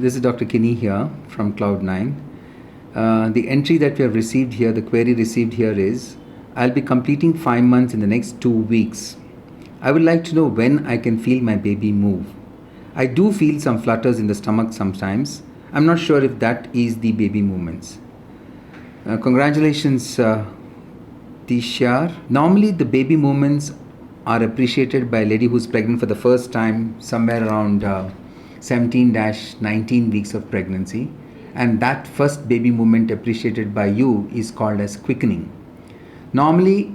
This is Dr. Kini here from Cloudnine. The entry that we have received here, the query received here is, I'll be completing 5 months in the next 2 weeks. I would like to know when I can feel my baby move. I do feel some flutters in the stomach sometimes. I'm not sure if that is the baby movements. Congratulations, Tishar. Normally the baby movements are appreciated by a lady who's pregnant for the first time somewhere around 17-19 weeks of pregnancy, and that first baby movement appreciated by you is called as quickening. Normally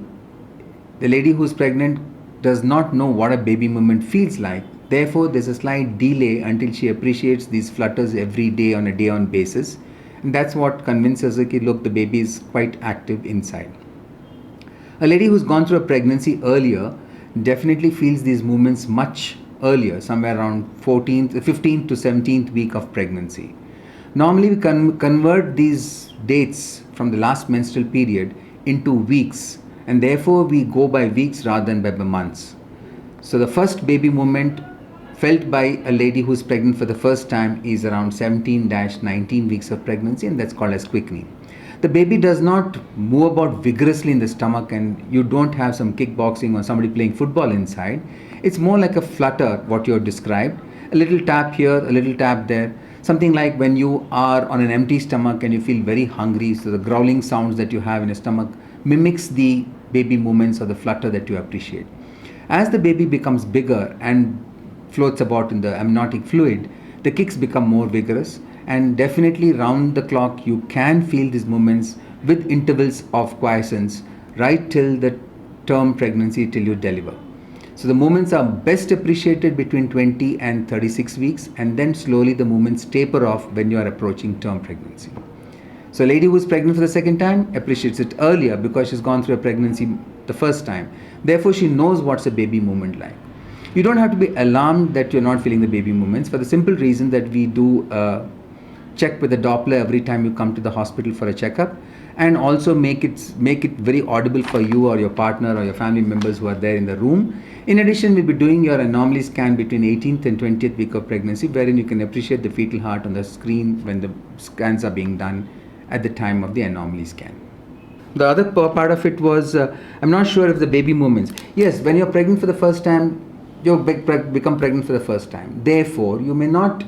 the lady who's pregnant does not know what a baby movement feels like, therefore there's a slight delay until she appreciates these flutters every day on a day-on basis, and that's what convinces her that look, the baby is quite active inside. A lady who's gone through a pregnancy earlier definitely feels these movements much earlier, somewhere around 15th to 17th week of pregnancy. Normally we convert these dates from the last menstrual period into weeks, and therefore we go by weeks rather than by months. So the first baby movement felt by a lady who's pregnant for the first time is around 17-19 weeks of pregnancy, and that's called as quickening. The baby does not move about vigorously in the stomach, and you don't have some kickboxing or somebody playing football inside. It's more like a flutter, what you're described. A little tap here, a little tap there. Something like when you are on an empty stomach and you feel very hungry, so the growling sounds that you have in your stomach mimics the baby movements or the flutter that you appreciate. As the baby becomes bigger and floats about in the amniotic fluid, the kicks become more vigorous, and definitely round the clock you can feel these movements with intervals of quiescence right till the term pregnancy, till you deliver. So the movements are best appreciated between 20 and 36 weeks, and then slowly the movements taper off when you are approaching term pregnancy. So a lady who is pregnant for the second time appreciates it earlier because she's gone through a pregnancy the first time. Therefore she knows what's a baby movement like. You don't have to be alarmed that you're not feeling the baby movements, for the simple reason that we do check with the Doppler every time you come to the hospital for a checkup, and also make it very audible for you or your partner or your family members who are there in the room. In addition, we'll be doing your anomaly scan between 18th and 20th week of pregnancy, wherein you can appreciate the fetal heart on the screen when the scans are being done at the time of the anomaly scan. The other part of it was, I'm not sure if the baby movements. Yes, when you're pregnant for the first time, you become pregnant for the first time. Therefore, you may not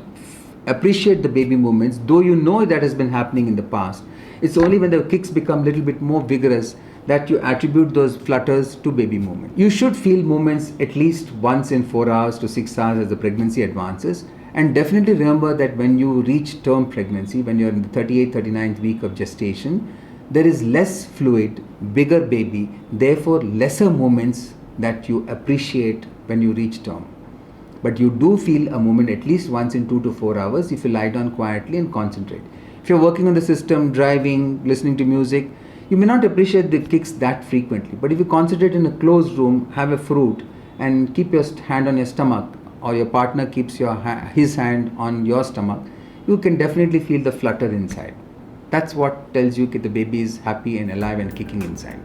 appreciate the baby movements, though you know that has been happening in the past. It's only when the kicks become a little bit more vigorous that you attribute those flutters to baby movement. You should feel movements at least once in 4 hours to 6 hours as the pregnancy advances. And definitely remember that when you reach term pregnancy, when you're in the 38th, 39th week of gestation, there is less fluid, bigger baby, therefore lesser movements that you appreciate when you reach term. But you do feel a movement at least once in 2 to 4 hours if you lie down quietly and concentrate. If you're working on the system, driving, listening to music, you may not appreciate the kicks that frequently. But if you concentrate in a closed room, have a fruit, and keep your hand on your stomach, or your partner keeps his hand on your stomach, you can definitely feel the flutter inside. That's what tells you that the baby is happy and alive and kicking inside.